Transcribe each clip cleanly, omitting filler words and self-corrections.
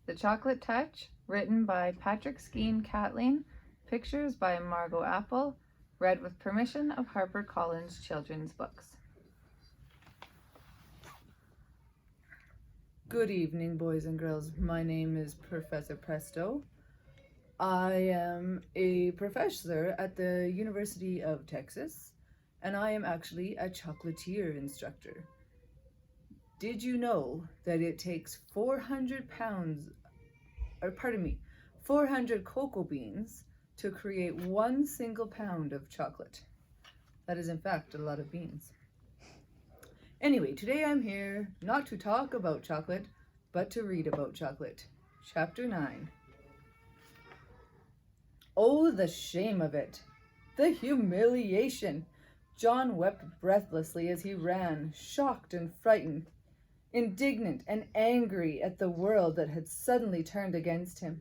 The Chocolate Touch, written by Patrick Skeen Catling, pictures by Margot Apple, read with permission of HarperCollins Children's Books. Good evening, boys and girls. My name is Professor Presto. I am a professor at the University of Texas, and I am actually a chocolatier instructor. Did you know that it takes 400 cocoa beans to create 1 single pound of chocolate? That is in fact a lot of beans. Anyway, today I'm here not to talk about chocolate, but to read about chocolate. Chapter 9. Oh, the shame of it! The humiliation! John wept breathlessly as he ran, shocked and frightened, indignant and angry at the world that had suddenly turned against him.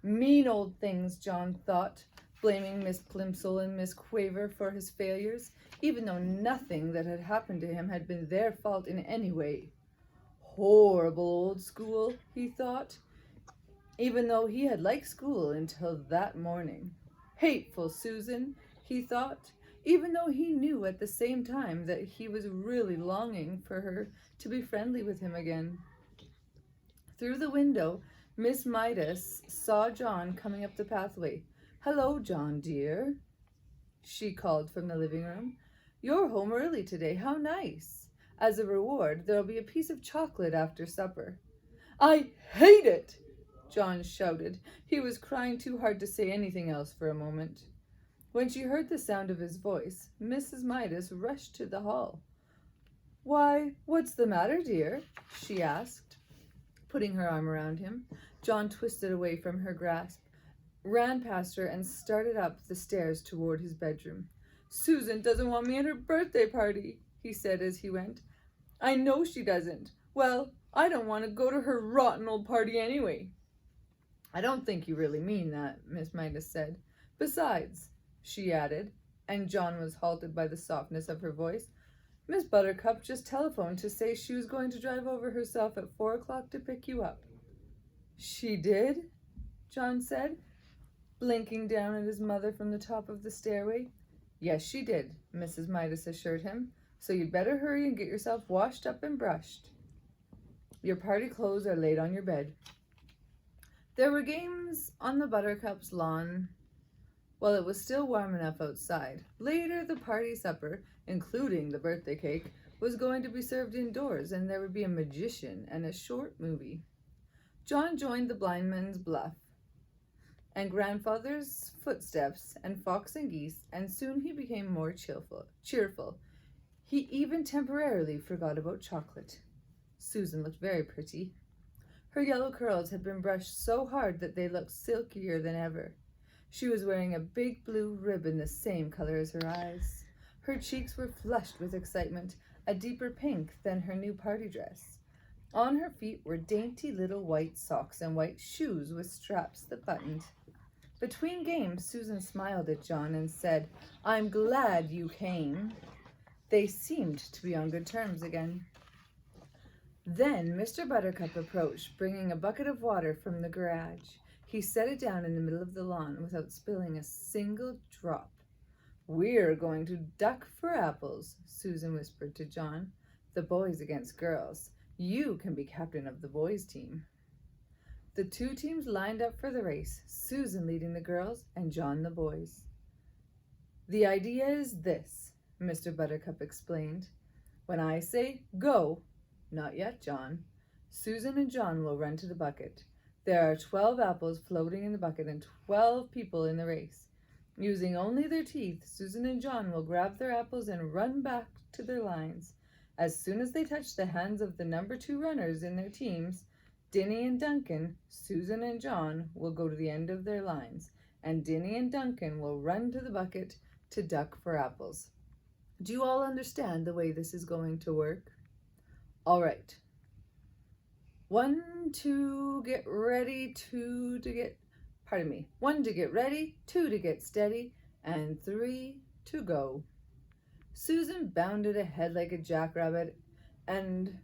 Mean old things, John thought, blaming Miss Plimsoll and Miss Quaver for his failures, even though nothing that had happened to him had been their fault in any way. Horrible old school, he thought, even though he had liked school until that morning. Hateful Susan, he thought, even though he knew at the same time that he was really longing for her to be friendly with him again. Through the window, Miss Midas saw John coming up the pathway. "Hello, John, dear," she called from the living room. "You're home early today. How nice. As a reward, there'll be a piece of chocolate after supper." "I hate it!" John shouted. He was crying too hard to say anything else for a moment. When she heard the sound of his voice, Mrs. Midas rushed to the hall. "Why, what's the matter, dear?" she asked, putting her arm around him. John twisted away from her grasp, ran past her, and started up the stairs toward his bedroom. "Susan doesn't want me at her birthday party," he said as he went. "I know she doesn't. Well, I don't want to go to her rotten old party anyway." "I don't think you really mean that," Miss Midas said. "Besides," she added, and John was halted by the softness of her voice, "Miss Buttercup just telephoned to say she was going to drive over herself at 4 o'clock to pick you up." "She did?" John said, blinking down at his mother from the top of the stairway. "Yes, she did," Mrs. Midas assured him, "so you'd better hurry and get yourself washed up and brushed. Your party clothes are laid on your bed." There were games on the Buttercup's lawn while it was still warm enough outside. Later, the party supper, including the birthday cake, was going to be served indoors, and there would be a magician and a short movie. John joined the blind man's bluff and grandfather's footsteps and fox and geese, and soon he became more cheerful. He even temporarily forgot about chocolate. Susan looked very pretty. Her yellow curls had been brushed so hard that they looked silkier than ever. She was wearing a big blue ribbon the same color as her eyes. Her cheeks were flushed with excitement, a deeper pink than her new party dress. On her feet were dainty little white socks and white shoes with straps that buttoned. Between games, Susan smiled at John and said, "I'm glad you came." They seemed to be on good terms again. Then Mr. Buttercup approached, bringing a bucket of water from the garage. He set it down in the middle of the lawn without spilling a single drop. "We're going to duck for apples," Susan whispered to John. "The boys against girls. You can be captain of the boys' team." The two teams lined up for the race, Susan leading the girls and John the boys. "The idea is this," Mr. Buttercup explained. "When I say go—" "Not yet, John. Susan and John will run to the bucket. There are 12 apples floating in the bucket and 12 people in the race. Using only their teeth, Susan and John will grab their apples and run back to their lines. As soon as they touch the hands of the number 2 runners in their teams, Dinny and Duncan, Susan and John will go to the end of their lines, and Dinny and Duncan will run to the bucket to duck for apples. Do you all understand the way this is going to work? All right. 1 to get ready, 1 to get ready, 2 to get steady, and 3 to go. Susan bounded ahead like a jackrabbit and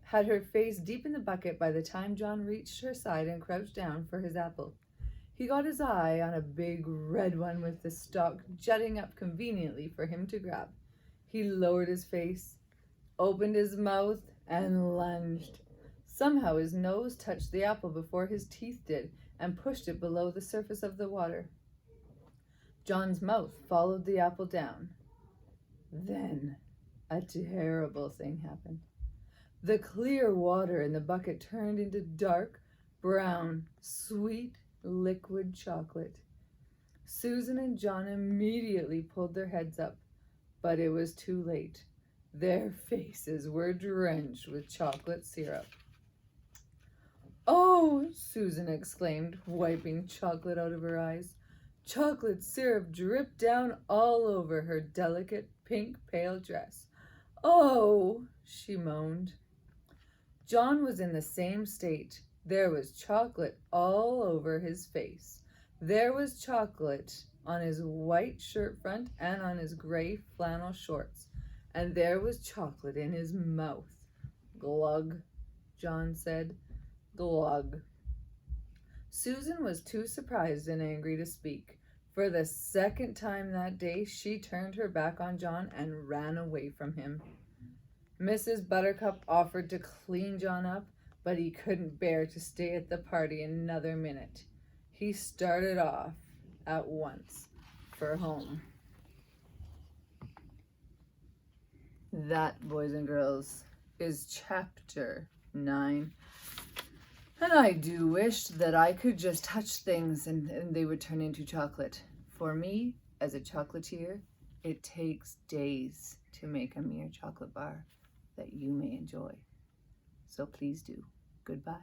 had her face deep in the bucket by the time John reached her side and crouched down for his apple. He got his eye on a big red one with the stalk jutting up conveniently for him to grab. He lowered his face, opened his mouth, and lunged. Somehow his nose touched the apple before his teeth did and pushed it below the surface of the water. John's mouth followed the apple down. Then a terrible thing happened. The clear water in the bucket turned into dark, brown, sweet, liquid chocolate. Susan and John immediately pulled their heads up, but it was too late. Their faces were drenched with chocolate syrup. "Oh!" Susan exclaimed, wiping chocolate out of her eyes. Chocolate syrup dripped down all over her delicate pink pale dress. "Oh!" she moaned. John was in the same state. There was chocolate all over his face. There was chocolate on his white shirt front and on his gray flannel shorts. And there was chocolate in his mouth. "Glug," John said. "Glug." Susan was too surprised and angry to speak. For the second time that day, she turned her back on John and ran away from him. Mrs. Buttercup offered to clean John up, but he couldn't bear to stay at the party another minute. He started off at once for home. That, boys and girls, is chapter 9. And I do wish that I could just touch things and they would turn into chocolate. For me, as a chocolatier, it takes days to make a mere chocolate bar that you may enjoy. So please do. Goodbye.